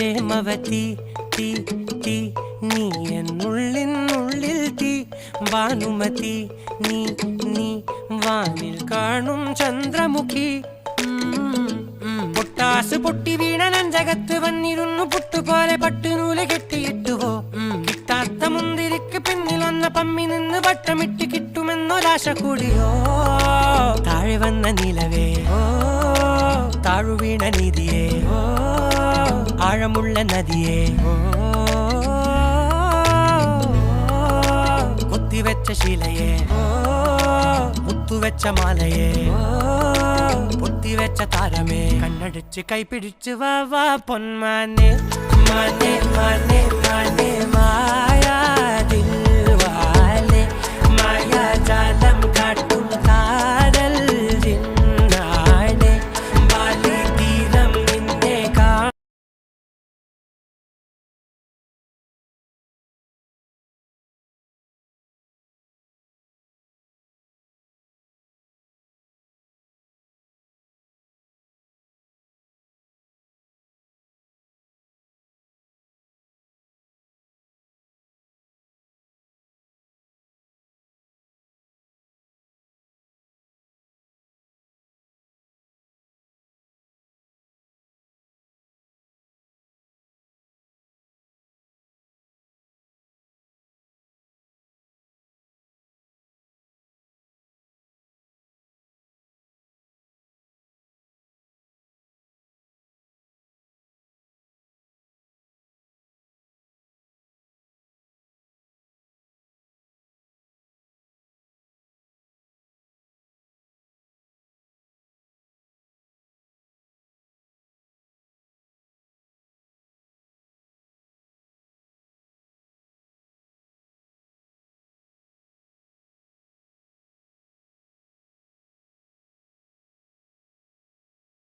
പ്രേമവതി തീ തീ നീ എന്നുള്ളിനുള്ളിൽ തീ ഭാനുമതി നീ നീ വാനിൽ കാണും ചന്ദ്രമുഖി പൊട്ടാസ് പൊട്ടി വീണ നെഞ്ചകത്ത് വന്നിരുന്നു പുട്ടുപോലെ പട്ടുനൂല് കെട്ടിയിട്ടുവോ കിട്ടാത്ത മുന്തിരിക്ക് പിന്നിൽ വന്ന പമ്മി നിന്ന് വട്ടമിട്ട് കിട്ടുമെന്നൊരാശ കൂടിയോ താഴെ വന്ന നിലവേ താഴു വീണ നിധിയേ ആഴമുള്ള നദിയേ കൊത്തിവെച്ച ശിലയേ മുത്തുവെച്ച മാലയേ പൊത്തിവെച്ച താരമേ കണ്ണടിച്ച് കൈപിടിച്ച് വാ വാ പൊന്മാനെ മാനെ മാനെ മാനെ മായാ ദിൽവാലെ മായാ ജാലം കാട്ടി